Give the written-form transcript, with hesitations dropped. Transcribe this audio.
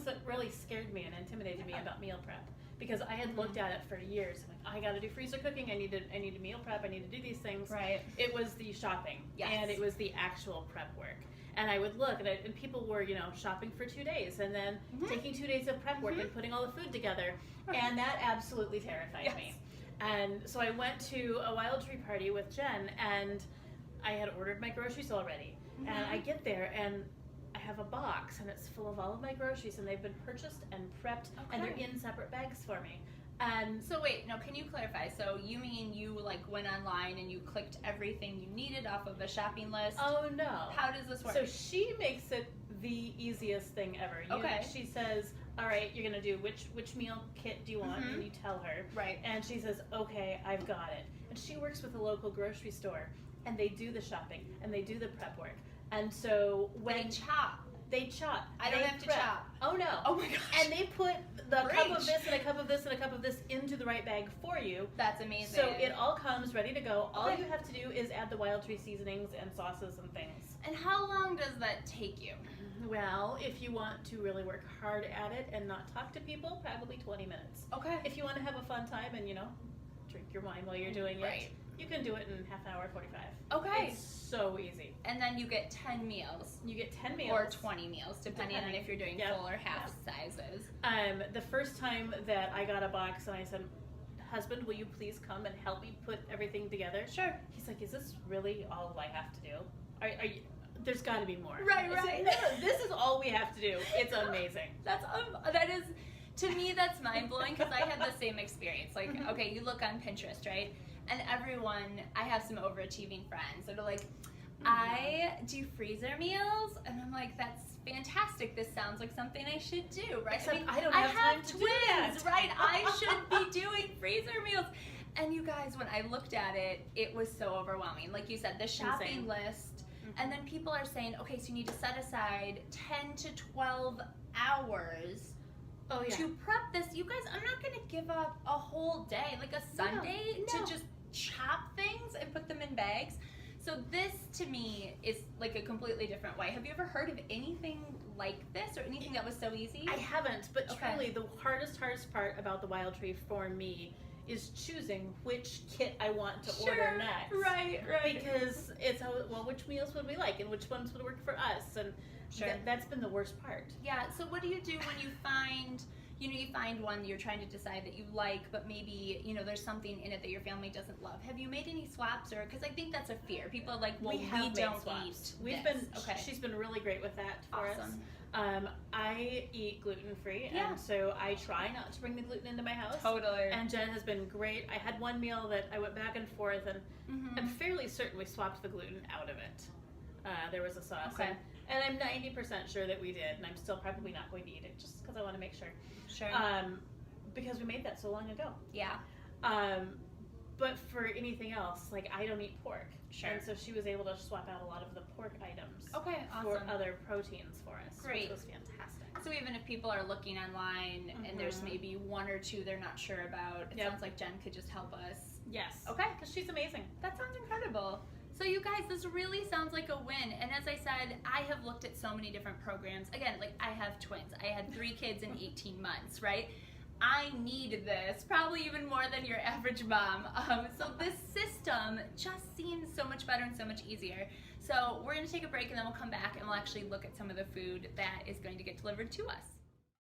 that really scared me and intimidated me about meal prep, because I had looked at it for years. I'm like, I got to do freezer cooking. I need to meal prep. I need to do these things. Right. It was the shopping, Yes. and it was the actual prep work. And I would look, and people were, shopping for 2 days, and then taking 2 days of prep work and putting all the food together, and that absolutely terrified me. And so I went to a Wild Tree party with Jen, and I had ordered my groceries already. And I get there, and I have a box, and it's full of all of my groceries, and they've been purchased and prepped, and they're in separate bags for me. And so wait, no, can you clarify? So you mean you went online and you clicked everything you needed off of a shopping list? Oh no. How does this work? So she makes it the easiest thing ever. She says, all right, you're gonna do which meal kit do you want, and you tell her. Right. And she says, okay, I've got it. And she works with a local grocery store, and they do the shopping and they do the prep work. And so when they chop. I don't have to chop. Oh no. Oh my gosh. And they put the cup of this and a cup of this and a cup of this into the right bag for you. That's amazing. So it all comes ready to go. All you have to do is add the Wild Tree seasonings and sauces and things. And how long does that take you? Well, if you want to really work hard at it and not talk to people, probably 20 minutes. Okay. If you want to have a fun time and, drink your wine while you're doing it, you can do it in half an hour, 45. Okay. It's so easy. And then you get 10 meals. You get 10 meals. Or 20 meals, depending on if you're doing full or half sizes. The first time that I got a box and I said, husband, will you please come and help me put everything together? Sure. He's like, is this really all I have to do? Are you, there's got to be more. Right. Said, no, this is all we have to do. It's amazing. That is, to me, that's mind-blowing, because I had the same experience. Okay, you look on Pinterest, right? And I have some overachieving friends that are like, I do freezer meals, and I'm like, that's fantastic. This sounds like something I should do, right? Except I don't have time to twins, do that. right? I should be doing freezer meals. And you guys, when I looked at it, it was so overwhelming. Like you said, the shopping list, and then people are saying, okay, so you need to set aside 10 to 12 hours to prep this. You guys, I'm not going to give up a whole day, like a Sunday, to just chop things and put them in bags. So this, to me, is like a completely different way. Have you ever heard of anything like this, or anything that was so easy? I haven't, but truly the hardest part about the Wild Tree for me is choosing which kit I want to order next. Right. Because it's, which meals would we like, and which ones would work for us, and that's been the worst part. Yeah, so what do you do when you find, you find one you're trying to decide that you like, but maybe, there's something in it that your family doesn't love. Have you made any swaps? Or, because I think that's a fear. People are like, well, we don't swaps. eat She's been really great with that for us. Awesome. I eat gluten-free, and so I try not to bring the gluten into my house. Totally. And Jen has been great. I had one meal that I went back and forth, and I'm fairly certain we swapped the gluten out of it. There was a sauce. Okay. And I'm 90% sure that we did, and I'm still probably not going to eat it just because I want to make sure. Sure. Because we made that so long ago. Yeah. But for anything else, I don't eat pork. Sure. And so she was able to swap out a lot of the pork items. Okay, awesome. For other proteins for us. Great. Which was fantastic. So even if people are looking online and there's maybe one or two they're not sure about, it sounds like Jen could just help us. Yes. Okay. Because she's amazing. That sounds incredible. So you guys, this really sounds like a win. And as I said, I have looked at so many different programs. Again, I have twins. I had 3 kids in 18 months, right? I need this, probably even more than your average mom. So this system just seems so much better and so much easier. So we're gonna take a break, and then we'll come back and we'll actually look at some of the food that is going to get delivered to us.